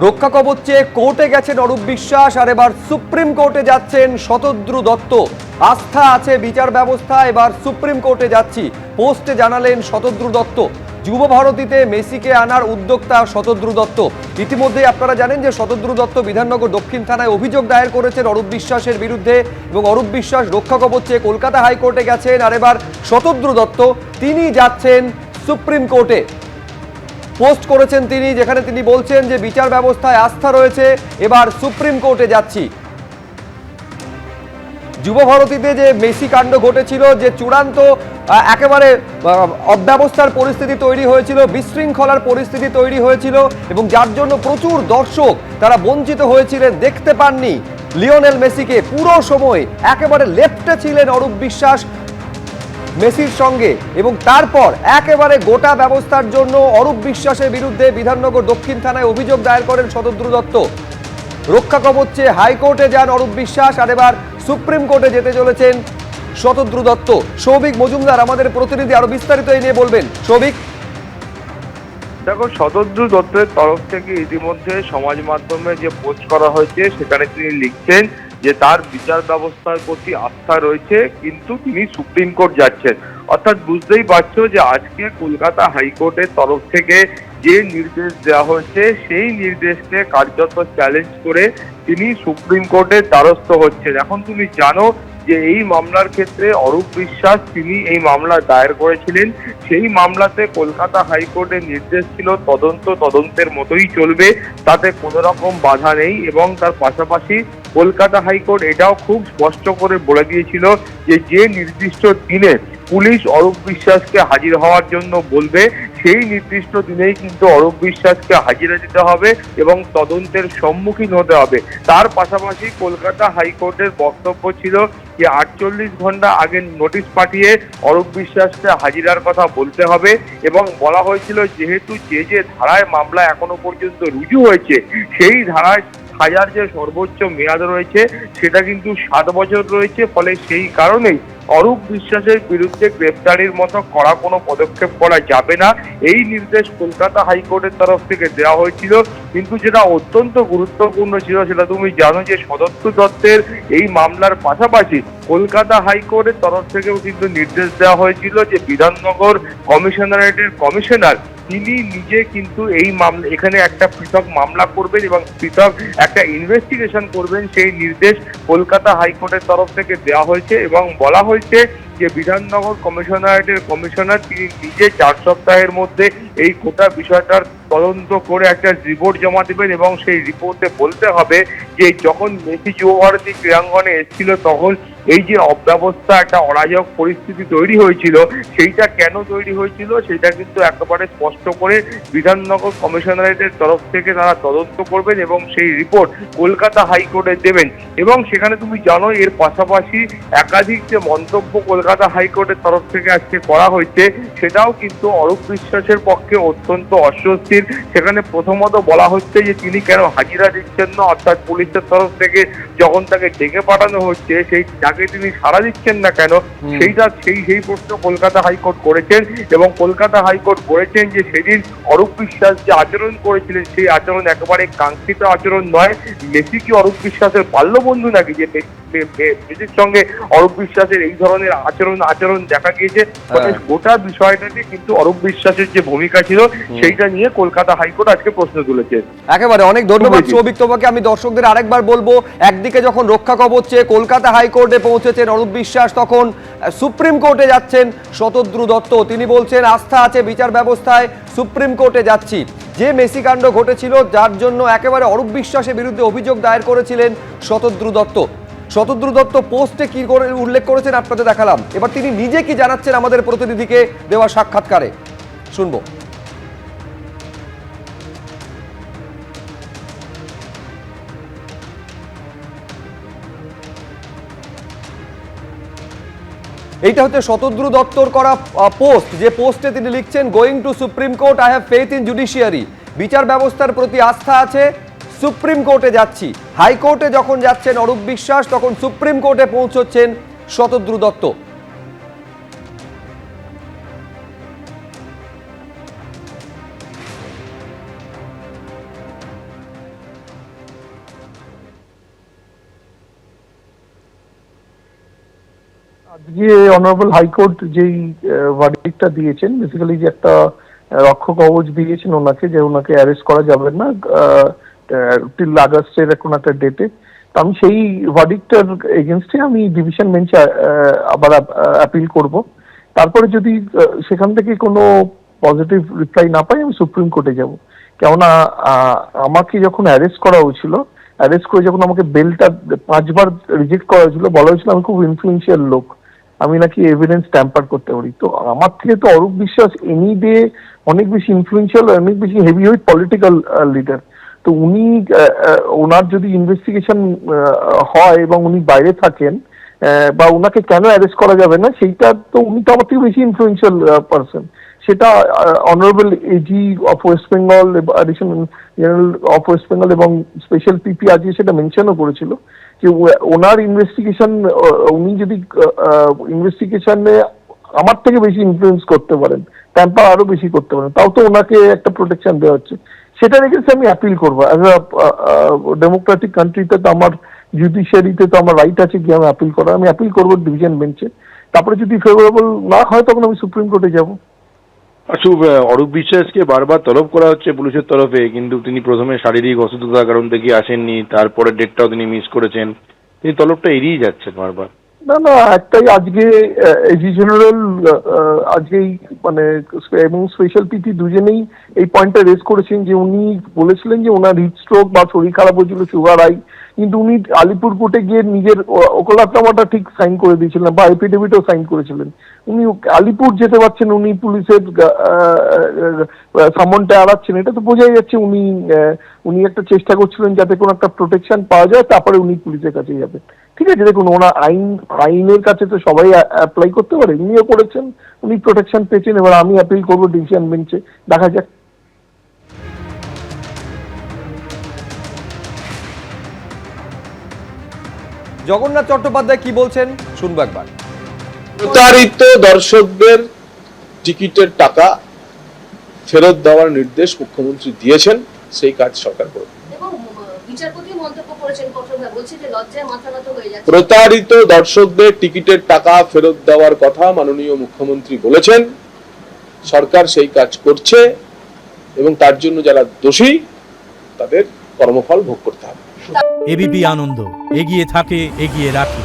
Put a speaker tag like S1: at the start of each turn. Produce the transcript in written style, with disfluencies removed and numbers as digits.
S1: রক্ষা কবচে কোর্টে গেছেন অরূপ বিশ্বাস, আর এবার সুপ্রিম কোর্টে যাচ্ছেন শতদ্রু দত্ত। আস্থা আছে বিচার ব্যবস্থা, এবার সুপ্রিম কোর্টে যাচ্ছি, পোস্টে জানালেন শতদ্রু দত্ত। যুব ভারতীতে মেসিকে আনার উদ্যোক্তা শতদ্রু দত্ত। ইতিমধ্যেই আপনারা জানেন যে শতদ্রু দত্ত বিধাননগর দক্ষিণ থানায় অভিযোগ দায়ের করেছেন অরূপ বিশ্বাসের বিরুদ্ধে, এবং অরূপ বিশ্বাস রক্ষা কবচে কলকাতা হাইকোর্টে গেছেন, আর এবার শতদ্রু দত্ত তিনি যাচ্ছেন সুপ্রিম কোর্টে। পোস্ট করেছেন তিনি, যেখানে তিনি বলছেন যে বিচার ব্যবস্থায় আস্থা রয়েছে, এবার সুপ্রিম কোর্টে যাচ্ছি। যুব ভারতীতে যে মেসি কাণ্ড ঘটেছিল, যে চূড়ান্ত একেবারে অব্যবস্থার পরিস্থিতি তৈরি হয়েছিল, বিশৃঙ্খলার পরিস্থিতি তৈরি হয়েছিল, এবং যার জন্য প্রচুর দর্শক তারা বঞ্চিত হয়েছিলেন, দেখতে পাননি লিওনেল মেসিকে। পুরো সময় একেবারে লেফটে ছিলেন অরূপ বিশ্বাস মেসির সঙ্গে, এবং তারপর একেবারে গোটা ব্যবস্থার জন্য অরূপ বিশ্বাসের বিরুদ্ধে বিধাননগর দক্ষিণ থানায় অভিযোগ দায়ের করেন শতদ্রু দত্ত। রক্ষা কবচে হাইকোর্টে যান অরূপ বিশ্বাস, আর এবার সুপ্রিম কোর্টে যেতে চলেছেন শতদ্রু দত্ত। সৌভিক মজুমদার আমাদের প্রতিনিধি আরো বিস্তারিত এই নিয়ে বলবেন। সৌভিক,
S2: দেখো, শতদ্রু দত্তের তরফ থেকে ইতিমধ্যে সমাজ মাধ্যমে যে পোস্ট করা হয়েছে সেখানে তিনি লিখছেন যে তার বিচার ব্যবস্থার প্রতি আস্থা রয়েছে, কিন্তু তিনি সুপ্রিম কোর্ট যাচ্ছেন। অর্থাৎ বুঝতেই পারছো যে আজকে কলকাতা হাইকোর্টের তরফ থেকে যে নির্দেশ দেওয়া হয়েছে সেই নির্দেশকে কার্যত চ্যালেঞ্জ করে তিনি সুপ্রিম কোর্টের দ্বারস্থ হচ্ছেন। এখন তুমি জানো যে এই মামলার ক্ষেত্রে অরূপ বিশ্বাস তিনি এই মামলা দায়ের করেছিলেন। সেই মামলাতে কলকাতা হাইকোর্টের নির্দেশ ছিল তদন্তের মতোই চলবে, তাতে কোনো রকম বাধা নেই, এবং তার পাশাপাশি কলকাতা হাইকোর্ট এটাও খুব স্পষ্ট করে বলে দিয়েছিল যে নির্দিষ্ট দিনে পুলিশ অরূপ বিশ্বাসকে হাজির হওয়ার জন্য বলবে সেই নির্দিষ্ট দিনেই কিন্তু অরূপ বিশ্বাসকে হাজিরা দিতে হবে এবং তদন্তের সম্মুখীন হতে হবে। তার পাশাপাশি কলকাতা হাইকোর্টের বক্তব্য ছিল যে 48 ঘন্টা আগে নোটিশ পাঠিয়ে অরূপ বিশ্বাসকে হাজিরার কথা বলতে হবে, এবং বলা হয়েছিল যেহেতু যে ধারায় মামলা এখনো পর্যন্ত রুজু হয়েছে সেই ধারায় সাজার যে সর্বোচ্চ মেয়াদ রয়েছে সেটা কিন্তু 7 বছর রয়েছে, ফলে সেই কারণেই অরূপ বিশ্বাসের বিরুদ্ধে গ্রেফতারির মতো কড়া কোনো পদক্ষেপ করা যাবে না, এই নির্দেশ কলকাতা হাইকোর্টের তরফ থেকে দেওয়া হয়েছিল। কিন্তু যেটা অত্যন্ত গুরুত্বপূর্ণ ছিল সেটা তুমি জানো যে শতদ্রু দত্তের এই মামলার পাশাপাশি কলকাতা হাইকোর্টের তরফ থেকেও কিন্তু নির্দেশ দেওয়া হয়েছিল যে বিধাননগর কমিশনারেটের কমিশনার তিনি নিজে কিন্তু এই মামলা এখানে একটা পৃথক মামলা করবেন এবং পৃথক একটা ইনভেস্টিগেশন করবেন, সেই নির্দেশ কলকাতা হাইকোর্টের তরফ থেকে দেওয়া হয়েছে। এবং বলা হয়েছে যে বিধাননগর কমিশনারেটের কমিশনার তিনি নিজে 4 সপ্তাহের মধ্যে এই গোটা বিষয়টার তদন্ত করে একটা রিপোর্ট জমা দেবেন, এবং সেই রিপোর্টে বলতে হবে যে যখন মেসি যুব ভারতী ক্রীড়াঙ্গনে এসেছিল তখন এই যে অব্যবস্থা, একটা অরাজক পরিস্থিতি তৈরি হয়েছিল, সেইটা কেন তৈরি হয়েছিল সেটা কিন্তু একেবারে স্পষ্ট করে বিধাননগর কমিশনারেটের তরফ থেকে তারা তদন্ত করবেন এবং সেই রিপোর্ট কলকাতা হাইকোর্টে দেবেন। এবং সেখানে তুমি জানো এর পাশাপাশি একাধিক যে মন্তব্য কলকাতা হাইকোর্টের তরফ থেকে আজকে করা হয়েছে সেটাও কিন্তু অরূপ বিশ্বাসের পক্ষে অত্যন্ত অস্বস্তির। সেখানে প্রথমত বলা হচ্ছে যে তিনি কেন হাজিরা দিচ্ছেন না, অর্থাৎ পুলিশের তরফ থেকে যখন তাকে ডেকে পাঠানো হচ্ছে সেই ডাকে তিনি সাড়া দিচ্ছেন না কেন, সেই প্রশ্ন কলকাতা হাইকোর্ট করেছেন। এবং কলকাতা হাইকোর্ট বলেছেন যে সেদিন অরূপ বিশ্বাস যে আচরণ করেছিলেন সেই আচরণ একেবারে কাঙ্ক্ষিত আচরণ নয়। মেসি কি অরূপ বিশ্বাসের বাল্যবন্ধু নাকি যে মেসির সঙ্গে অরূপ বিশ্বাসের এই ধরনের আচরণ দেখা গিয়েছে? গোটা বিষয়টাতে কিন্তু অরূপ বিশ্বাসের যে ভূমিকা ছিল সেইটা নিয়ে কলকাতা হাইকোর্ট আজকে প্রশ্ন তুলেছে।
S1: একেবারে অনেক ধন্যবাদ সৌভিক তোমাকে। আমি দর্শকদের আরেকবার বলবো, একদিকে যখন রক্ষা কবচে কলকাতা হাইকোর্টে পৌঁছেছেন অরূপ বিশ্বাস, তখন সুপ্রিম কোর্টে যাচ্ছেন শতদ্রু দত্ত। তিনি বলছেন আস্থা আছে বিচার ব্যবস্থায়, সুপ্রিম কোর্টে যাচ্ছি। যে মেসি কাণ্ড ঘটেছিল যার জন্য একেবারে অরূপ বিশ্বাসের বিরুদ্ধে অভিযোগ দায়ের করেছিলেন শতদ্রু দত্ত। শতদ্রু দত্ত পোস্টে কি করে উল্লেখ করেছেন আপনাদের দেখালাম, এবার তিনি নিজে কি জানাচ্ছেন আমাদের প্রতিনিধিকে দেওয়া সাক্ষাৎকারে শুনবো। এইটা হচ্ছে শতদ্রু দত্তর করা পোস্ট, যে পোস্টে তিনি লিখছেন going to supreme court, I have faith in judiciary. বিচার ব্যবস্থার প্রতি আস্থা আছে, সুপ্রিম কোর্টে যাচ্ছি। হাইকোর্টে যখন যাচ্ছেন অরূপ বিশ্বাস তখন সুপ্রিম কোর্টে পৌঁছচ্ছেন শতদ্রু দত্ত।
S3: আজকে অনারেবল হাইকোর্ট যেই ভার্ডিক্টটা দিয়েছেন, বেসিক্যালি যে একটা রক্ষক কবচ দিয়েছেন ওনাকে, যে ওনাকে অ্যারেস্ট করা যাবে না টিল আগস্টের কোন একটা ডেটে। তো আমি সেই ভার্ডিক্টটার এগেনস্টে আমি ডিভিশন বেঞ্চে আবার অ্যাপিল করব। তারপরে যদি সেখান থেকে কোনো পজিটিভ রিপ্লাই না পাই আমি সুপ্রিম কোর্টে যাব। কেননা আমাকে যখন অ্যারেস্ট করা হয়েছিল, অ্যারেস্ট করে যখন আমাকে বেলটা 5 বার রিজেক্ট করা হয়েছিল, বলা হয়েছিল আমি খুব ইনফ্লুয়েন্সিয়াল লোক, আমি নাকি এভিডেন্স ট্যাম্পার করতে পারি। তো আমার থেকে তো অরূপ বিশ্বাস এনি ডে অনেক বেশি ইনফ্লুয়েন্সিয়াল, অনেক বেশি হেভিওয়েট পলিটিক্যাল লিডার। তো উনি ওনার যদি ইনভেস্টিগেশন হয় এবং উনি বাইরে থাকেন, বা ওনাকে কেন অ্যারেস্ট করা যাবে না সেইটা, তো উনি তো আমার থেকে বেশি ইনফ্লুয়েন্সিয়াল পারসন। সেটা honourable AG of West Bengal, additional general of West Bengal এবং স্পেশাল পিপি আজকে সেটা মেনশনও করেছিল যে ওনার ইনভেস্টিগেশন, উনি যদি ইনভেস্টিগেশনে আমার থেকে বেশি ইনফ্লুয়েন্স করতে পারেন, ট্যাম্পার আরো বেশি করতে পারেন, তাও তো ওনাকে একটা প্রোটেকশন দেওয়া হচ্ছে। সেটা রেখেছে আমি অ্যাপিল করবো। অ্যাজ আ ডেমোক্রেটিক কান্ট্রিতে তো আমার জুডিশিয়ারিতে তো আমার রাইট আছে কি আমি অ্যাপিল করার, আমি অ্যাপিল করবো ডিভিশন বেঞ্চে। তারপরে যদি ফেভারেবল না হয় তখন আমি সুপ্রিম কোর্টে যাব।
S4: অরূপ বিশ্বাসকে বারবার তলব করা হচ্ছে পুলিশের তরফে, কিন্তু তিনি প্রথমে শারীরিক অসুস্থতার কারণ থেকে আসেননি, তারপরে ডেটটাও তিনি মিস করেছেন, তিনি তলবটা এড়িয়ে যাচ্ছেন বারবার।
S3: না না, একটাই আজকে এজি জেনারেল আজকেই মানে এবং স্পেশাল পিপি দুজনেই এই পয়েন্টটা রেজ করেছেন যে উনি বলেছিলেন যে ওনার হিট স্ট্রোক বা শরীর খারাপ হয়েছিল, সুগার হাই, কিন্তু উনি আলিপুর কোর্টে গিয়ে নিজের ওকালতনামাটা ঠিক সাইন করে দিয়েছিলেন বা এফিডেভিটও সাইন করেছিলেন। উনি আলিপুর যেতে পারছেন, উনি পুলিশের সামনটা এড়াচ্ছেন, এটা তো বোঝাই যাচ্ছে উনি একটা চেষ্টা করছিলেন যাতে কোনো একটা প্রোটেকশন পাওয়া যায়, তারপরে উনি পুলিশের কাছে যাবেন। ঠিক আছে, দেখুন ওনার আইনের কাছে তো সবাই অ্যাপ্লাই করতে পারে, উনিও করেছেন, উনি প্রোটেকশন পেয়েছেন। এবার আমি অ্যাপিল করবো ডিভিশন বেঞ্চে, দেখা যাক।
S1: জগন্নাথ চট্টোপাধ্যায় কি বলছেন শুনবো একবার।
S5: প্রতারিত দর্শকদের টিকিটের টাকা ফেরত দেওয়ার নির্দেশ মুখ্যমন্ত্রী দিয়েছেন, সেই কাজ সরকার করবে। প্রতারিত দর্শকদের টিকিটের টাকা ফেরত দেওয়ার কথা মাননীয় মুখ্যমন্ত্রী বলেছেন, সরকার সেই কাজ করছে এবং তার জন্য যারা দোষী তাদের কর্মফল ভোগ করতে হবে।
S6: এবিপি আনন্দ, এগিয়ে থাকে, এগিয়ে রাখে।